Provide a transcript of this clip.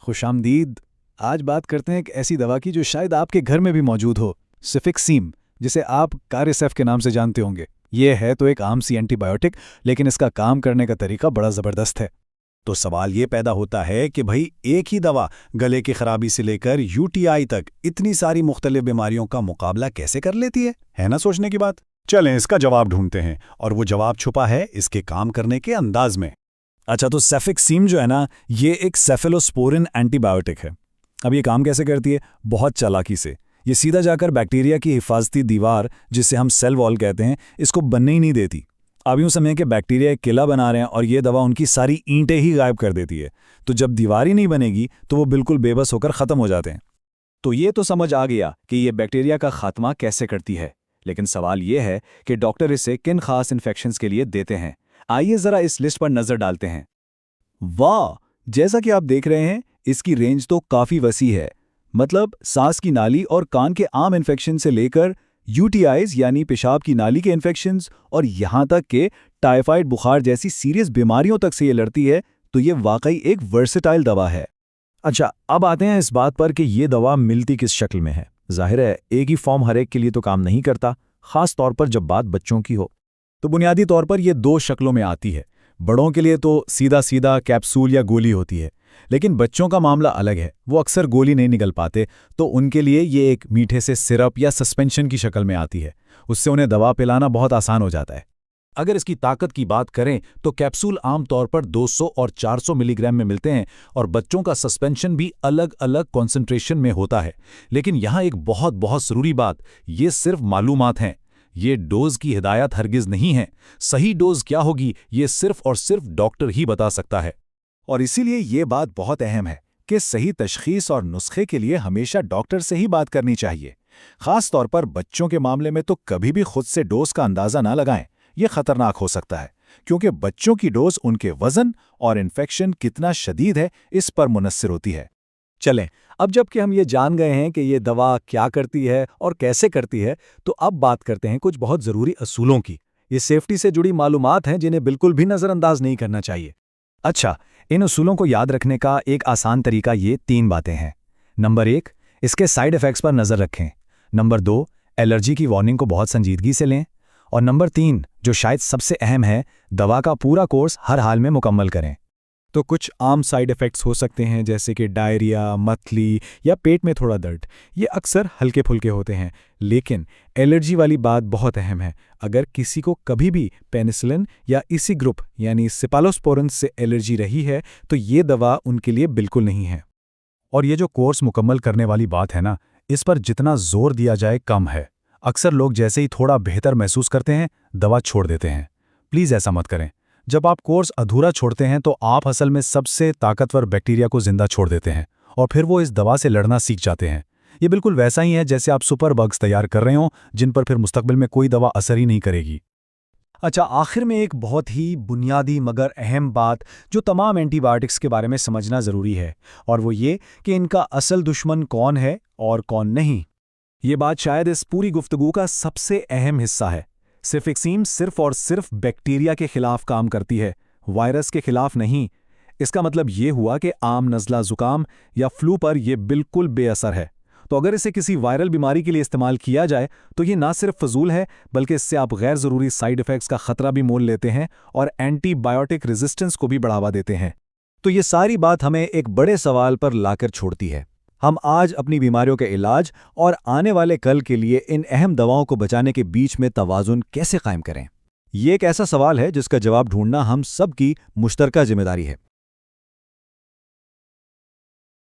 खुशामदीद। आज बात करते हैं एक ऐसी दवा की जो शायद आपके घर में भी मौजूद हो, सिफिक्सीम, जिसे आप कारिसेफ के नाम से जानते होंगे। ये है तो एक आम सी एंटीबायोटिक, लेकिन इसका काम करने का तरीका बड़ा ज़बरदस्त है। तो सवाल ये पैदा होता है कि भाई एक ही दवा गले की खराबी से लेकर यूटीआई तक इतनी सारी मुख्तलिफ बीमारियों का मुकाबला कैसे कर लेती है ना सोचने की बात। चलें इसका जवाब ढूंढते हैं, और वो जवाब छुपा है इसके काम करने के अंदाज में। अच्छा, तो सेफिक्सीम जो है ना, ये एक सेफेलोस्पोरिन एंटीबायोटिक है। अब ये काम कैसे करती है? बहुत चालाकी से। ये सीधा जाकर बैक्टीरिया की हिफाजती दीवार, जिसे हम सेल वॉल कहते हैं, इसको बनने ही नहीं देती। आप यूँ समझें कि बैक्टीरिया एक किला बना रहे हैं और ये दवा उनकी सारी ईंटें ही गायब कर देती है। तो जब दीवार ही नहीं बनेगी तो वो बिल्कुल बेबस होकर ख़त्म हो जाते हैं। तो ये तो समझ आ गया कि ये बैक्टीरिया का खात्मा कैसे करती है, लेकिन सवाल ये है कि डॉक्टर इसे किन खास इन्फेक्शंस के लिए देते हैं। आइए ज़रा इस लिस्ट पर नज़र डालते हैं। वाह, जैसा कि आप देख रहे हैं, इसकी रेंज तो काफ़ी वसी है। मतलब सांस की नाली और कान के आम इन्फेक्शन से लेकर यूटीआईज यानी पेशाब की नाली के इन्फेक्शंस और यहाँ तक कि टाइफाइड बुखार जैसी सीरियस बीमारियों तक से ये लड़ती है। तो ये वाकई एक वर्सेटाइल दवा है। अच्छा, अब आते हैं इस बात पर कि ये दवा मिलती किस शक्ल में है। जाहिर है एक ही फॉर्म हर एक के लिए तो काम नहीं करता, खास तौर पर जब बात बच्चों की हो। तो बुनियादी तौर पर ये दो शक्लों में आती है। बड़ों के लिए तो सीधा सीधा कैप्सूल या गोली होती है, लेकिन बच्चों का मामला अलग है। वो अक्सर गोली नहीं निगल पाते, तो उनके लिए ये एक मीठे से सिरप या सस्पेंशन की शक्ल में आती है। उससे उन्हें दवा पिलाना बहुत आसान हो जाता है। अगर इसकी ताकत की बात करें तो कैप्सूल आमतौर पर 200 और 400 मिलीग्राम में मिलते हैं, और बच्चों का सस्पेंशन भी अलग अलग कॉन्सेंट्रेशन में होता है। लेकिन यहाँ एक बहुत बहुत ज़रूरी बात, ये सिर्फ मालूमात हैं। ये डोज की हिदायत हरगिज़ नहीं है। सही डोज क्या होगी ये सिर्फ और सिर्फ डॉक्टर ही बता सकता है। और इसीलिए ये बात बहुत अहम है कि सही तशखीस और नुस्खे के लिए हमेशा डॉक्टर से ही बात करनी चाहिए। खास तौर पर बच्चों के मामले में तो कभी भी खुद से डोज का अंदाज़ा ना लगाएं। ये खतरनाक हो सकता है, क्योंकि बच्चों की डोज उनके वजन और इन्फेक्शन कितना शदीद है इस पर मुनस्सिर होती है। चलें, अब जबकि हम ये जान गए हैं कि ये दवा क्या करती है और कैसे करती है, तो अब बात करते हैं कुछ बहुत ज़रूरी असूलों की। ये सेफ्टी से जुड़ी मालूमात हैं जिन्हें बिल्कुल भी नज़रअंदाज नहीं करना चाहिए। अच्छा, इन उसूलों को याद रखने का एक आसान तरीका ये 3 बातें हैं। नंबर 1, इसके साइड इफ़ेक्ट्स पर नज़र रखें। नंबर 2, एलर्जी की वार्निंग को बहुत संजीदगी से लें। और नंबर 3, जो शायद सबसे अहम है, दवा का पूरा कोर्स हर हाल में मुकम्मल करें। तो कुछ आम साइड इफ़ेक्ट्स हो सकते हैं, जैसे कि डायरिया, मतली या पेट में थोड़ा दर्द। ये अक्सर हल्के फुल्के होते हैं, लेकिन एलर्जी वाली बात बहुत अहम है। अगर किसी को कभी भी पेनिसिलिन या इसी ग्रुप यानी सेफालोस्पोरिन से एलर्जी रही है, तो ये दवा उनके लिए बिल्कुल नहीं है। और ये जो कोर्स मुकम्मल करने वाली बात है ना, इस पर जितना जोर दिया जाए कम है। अक्सर लोग जैसे ही थोड़ा बेहतर महसूस करते हैं, दवा छोड़ देते हैं। प्लीज़ ऐसा मत करें। जब आप कोर्स अधूरा छोड़ते हैं तो आप असल में सबसे ताकतवर बैक्टीरिया को जिंदा छोड़ देते हैं, और फिर वो इस दवा से लड़ना सीख जाते हैं। ये बिल्कुल वैसा ही है जैसे आप सुपर बग्स तैयार कर रहे हों, जिन पर फिर मुस्तकबिल में कोई दवा असर ही नहीं करेगी। अच्छा, आखिर में एक बहुत ही बुनियादी मगर अहम बात जो तमाम एंटीबायोटिक्स के बारे में समझना ज़रूरी है, और वो ये कि इनका असल दुश्मन कौन है और कौन नहीं। ये बात शायद इस पूरी गुफ्तगू का सबसे अहम हिस्सा है। सिफिक्सीम सिर्फ और सिर्फ बैक्टीरिया के खिलाफ काम करती है, वायरस के खिलाफ नहीं। इसका मतलब ये हुआ कि आम नज़ला ज़ुकाम या फ्लू पर यह बिल्कुल बेअसर है। तो अगर इसे किसी वायरल बीमारी के लिए इस्तेमाल किया जाए तो ये ना सिर्फ फजूल है, बल्कि इससे आप गैर ज़रूरी साइड इफ़ेक्ट्स का ख़तरा भी मोल लेते हैं और एंटीबायोटिक रेजिस्टेंस को भी बढ़ावा देते हैं। तो ये सारी बात हमें एक बड़े सवाल पर लाकर छोड़ती है। हम आज अपनी बीमारियों के इलाज और आने वाले कल के लिए इन अहम दवाओं को बचाने के बीच में तवाज़ुन कैसे कायम करें? ये एक ऐसा सवाल है जिसका जवाब ढूंढना हम सब की मुश्तरका जिम्मेदारी है।